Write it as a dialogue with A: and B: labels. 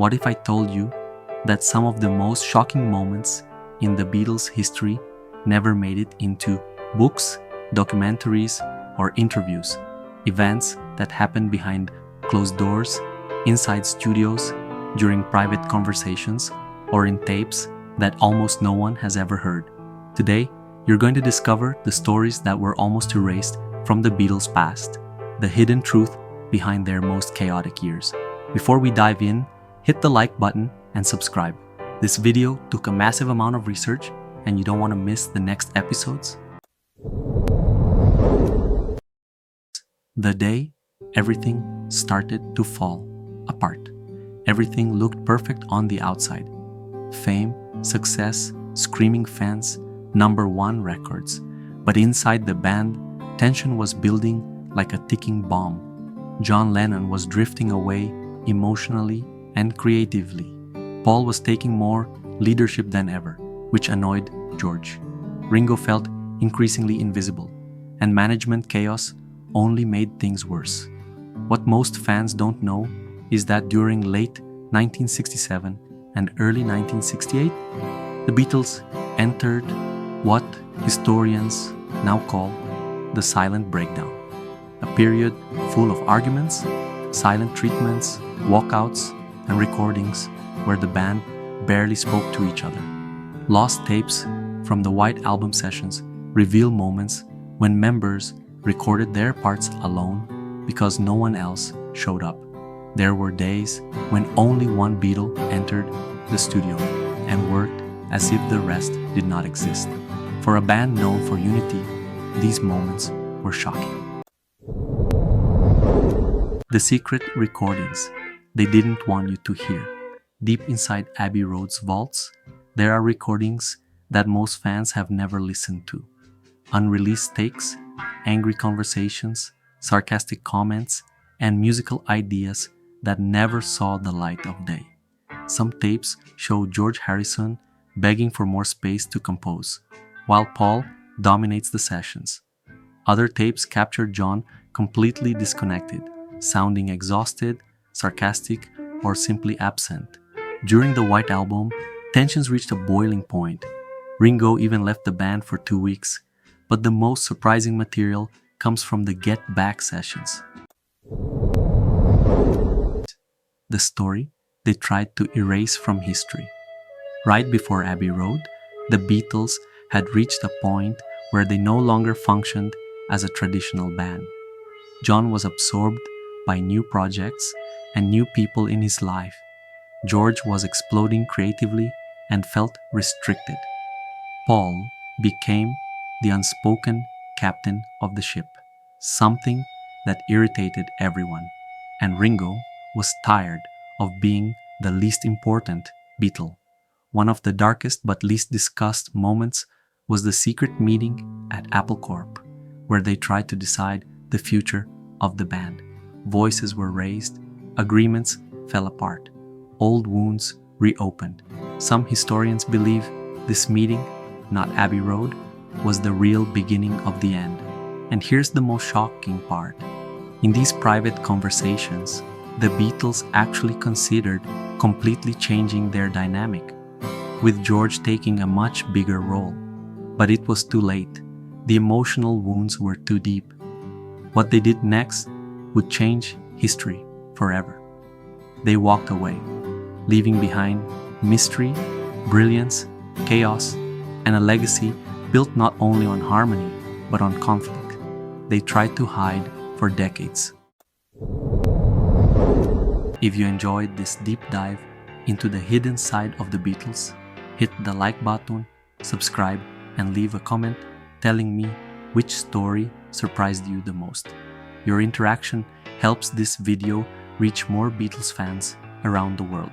A: What if I told you that some of the most shocking moments in the Beatles' history never made it into books, documentaries, or interviews? Events that happened behind closed doors, inside studios, during private conversations, or in tapes that almost no one has ever heard. Today, you're going to discover the stories that were almost erased from the Beatles' past, the hidden truth behind their most chaotic years. Before we dive in, hit the like button and subscribe. This video took a massive amount of research, and you don't want to miss the next episodes. The day everything started to fall apart. Everything looked perfect on the outside. Fame, success, screaming fans, #1 records. But inside the band, tension was building like a ticking bomb. John Lennon was drifting away emotionally and creatively. Paul was taking more leadership than ever, which annoyed George. Ringo felt increasingly invisible, and management chaos only made things worse. What most fans don't know is that during late 1967 and early 1968, the Beatles entered what historians now call the silent breakdown, a period full of arguments, silent treatments, walkouts, and recordings where the band barely spoke to each other. Lost tapes from the White Album sessions reveal moments when members recorded their parts alone because no one else showed up. There were days when only one Beatle entered the studio and worked as if the rest did not exist. For a band known for unity, these moments were shocking. The secret recordings they didn't want you to hear. Deep inside Abbey Road's vaults, there are recordings that most fans have never listened to. Unreleased takes, angry conversations, sarcastic comments, and musical ideas that never saw the light of day. Some tapes show George Harrison begging for more space to compose, while Paul dominates the sessions. Other tapes capture John completely disconnected, sounding exhausted, sarcastic, or simply absent. During the White Album, tensions reached a boiling point. Ringo even left the band for 2 weeks, but the most surprising material comes from the Get Back sessions. The story they tried to erase from history. Right before Abbey Road, the Beatles had reached a point where they no longer functioned as a traditional band. John was absorbed by new projects and new people in his life. George was exploding creatively and felt restricted. Paul became the unspoken captain of the ship, something that irritated everyone, and Ringo was tired of being the least important Beatle. One of the darkest but least discussed moments was the secret meeting at Apple Corp, where they tried to decide the future of the band. Voices were raised, agreements fell apart, old wounds reopened. Some historians believe this meeting, not Abbey Road, was the real beginning of the end. And here's the most shocking part. In these private conversations, the Beatles actually considered completely changing their dynamic, with George taking a much bigger role. But it was too late. The emotional wounds were too deep. What they did next would change history forever. They walked away, leaving behind mystery, brilliance, chaos, and a legacy built not only on harmony, but on conflict. They tried to hide for decades. If you enjoyed this deep dive into the hidden side of the Beatles, hit the like button, subscribe, and leave a comment telling me which story surprised you the most. Your interaction helps this video reach more Beatles fans around the world.